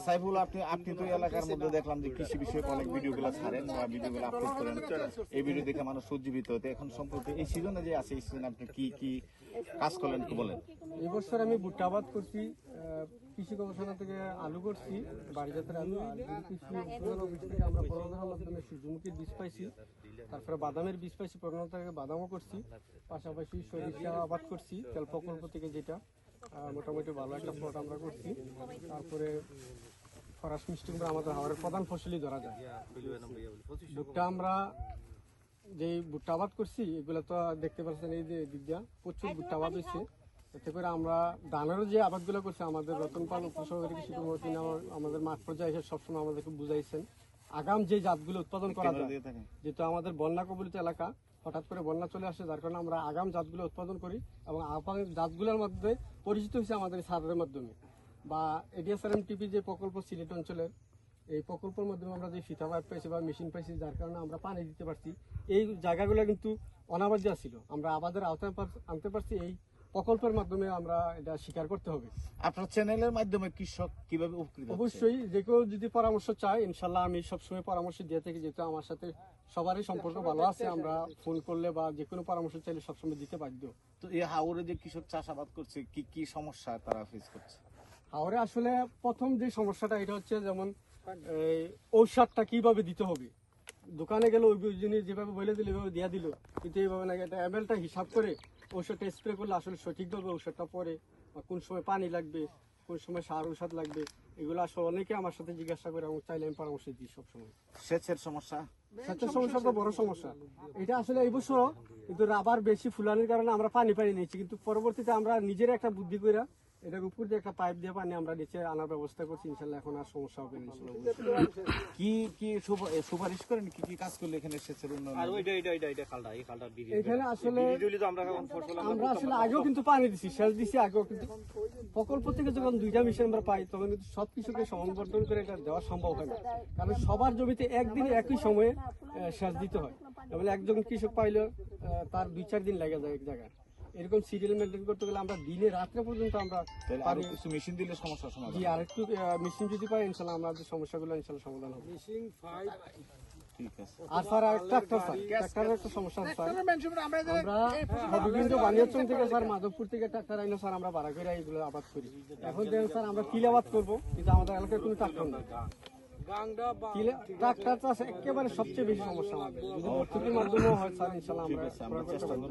সাইফুল, আপনি তো এলাকার মধ্যে দেখলাম যে কৃষি বিষয়ক অনেক ভিডিওগুলো ছাড়েন বা ভিডিওগুলো আপলোড করেন, এই ভিডিও দেখে মানুষ উজ্জীবিত হতে। এখন সম্প্রতি এই সিজনে যে আছে, এই সিজনে আপনি কি কি কাজ করলেন একটু বলেন। এই বছর আমি ভুট্টা আবাদ করছি, কৃষি গবেষণা থেকে আলু করছি, বাড়িজাতের আলু। আর কৃষি উৎপাদন অফিস থেকে আমরা প্রণোদনার মাধ্যমে সূর্যমুখীর বীজ পাইছি, তারপরে বাদামের বীজ পাইছি, প্রণোদনা থেকে বাদামও করছি, পাশাপাশি সরিষা আবাদ করছি তেল প্রকল্প থেকে, যেটা মোটামুটি ভালো একটা ফলট আমরা করছি। তারপরে ফরাস মিষ্টি কুমড়া আমাদের হাওড়ের প্রধান ফসলই ধরা যায়। ভুট্টা আমরা যে ভুট্টা আবাদ করছি, এগুলো তো দেখতে পাচ্ছেন, এই যে দিক দিয়া প্রচুর ভুট্টা আবাদ হয়েছে। এতে করে আমরা ধানেরও যে আবাদগুলো করছি, আমাদের রতনপাল উপসহকারী কৃষি কর্মকর্তা আমাদের মাঠ পর্যায়ে এসে সবসময় আমাদেরকে বুঝাইছেন আগাম যে জাতগুলো উৎপাদন করা যায়। যেহেতু আমাদের বন্যা কবলিত এলাকা, হঠাৎ করে বন্যা চলে আসে, যার কারণে আমরা আগাম জাতগুলো উৎপাদন করি এবং আগাম জাতগুলোর মধ্যে পরিচিত হয়েছে আমাদের সারের মাধ্যমে বা এডিএসআরএম টিপি যে প্রকল্প সিলেট অঞ্চলের, এই প্রকল্পের মাধ্যমে আমরা যে ফিতা পাইপ পাইছি বা মেশিন পাইছি, যার কারণে আমরা পানি দিতে পারছি। এই জায়গাগুলো কিন্তু অনাবাদ্য ছিল, আমরা আবাদের আওতায় আনতে পারছি এই প্রকল্পের মাধ্যমে। আমরা এটা স্বীকার করতে হবে। আপনার চ্যানেলের মাধ্যমে কৃষক কিভাবে উপকৃত হচ্ছে? অবশ্যই যে কেউ যদি পরামর্শ চায়, ইনশাল্লাহ আমি সবসময় পরামর্শ দিয়ে থাকি, যেহেতু আমার সাথে সবারই সম্পর্ক ভালো আছে। আমরা ফোন করলে বা যে কোনো পরামর্শ চাইলে সবসময় দিতে বাধ্য। তো এই হাওরে যে কৃষক চাষাবাদ করছে, কি কি সমস্যা তারা ফেস করছে? হাওরে আসলে প্রথম যে সমস্যাটা, এটা হচ্ছে যেমন ঔষধটা কিভাবে দিতে হবে। দোকানে গেলে ওই জিনিস যেভাবে বলে দিল ওইভাবে দিয়ে দিল, কিন্তু এইভাবে না, এটা এমএলটা হিসাব করে ঔষধটা স্প্রে করলে আসলে সঠিকভাবে ঔষধটা পরে, বা কোন সময় পানি লাগবে, কোন সময় সার ঔষধ লাগবে, এগুলো আসলে অনেকে আমার সাথে জিজ্ঞাসা করে এবং চাইলে আমি পরামর্শ দিই সবসময়। সেচের সমস্যা, সেচের সমস্যা তো বড় সমস্যা। এটা আসলে এই বছর কিন্তু রাবার বেশি ফুলানির কারণে আমরা পানি নিয়েছি, কিন্তু পরবর্তীতে আমরা নিজের একটা বুদ্ধি করে এটার উপর দিয়ে একটা পাইপ দিয়ে পানি আমরা নিচে আনার ব্যবস্থা করছি। ইনশাল্লাহ এখন আর সমস্যা হবে না। কি কি সুপারিশ করেন, কি কি কাজ করলে এখানে সেচের উন্নয়ন? এখানে আসলে আমরা আসলে আগেও কিন্তু পানি দিছি, সেচ দিছি আগেও, কিন্তু প্রকল্প থেকে যখন দুইটা মেশিন আমরা পাই, তখন কিন্তু সব কিছুকে সমবর্ধন করে এটা দেওয়া সম্ভব হয় না। কারণ সবার জমিতে একদিনে একই সময়ে সেচ দিতে হয়, তাহলে একজন কৃষক পাইলে তার 2-4 দিন লেগে যায় এক জায়গায়। এরকম সিরিয়াল মেনটেন করতে গেলে আমরা দিনে রাত্রে পর্যন্ত আমরা আরো কিছু মেশিন দিলে সমস্যা সমাধান। জি, আর একটু মেশিন যদি পাই, ইনশাল্লাহ আমাদের সমস্যাগুলো ইনশাল্লাহ সমাধান হবে। ঠিক আছে। আর স্যার ট্রাক্টরের একটা সমস্যা আছে স্যার। আমরা হবিগঞ্জ বানিয়াচং থেকে স্যার, মাধবপুর থেকে ট্রাক্টর আইলে স্যার আমরা ভাড়া করে এইগুলো আবাদ করি। এখন দেখেন স্যার, আমরা কিল আবাদ করবো, কিন্তু আমাদের এলাকায় কোনো ট্রাক্টর নেই। ট্রাক্টর চাষ একেবারে সবচেয়ে বেশি সমস্যা আমাদের। যদি ভর্তুকির মাধ্যমেও হয় স্যার, ইনশাল্লাহ আমরা চেষ্টা করবো।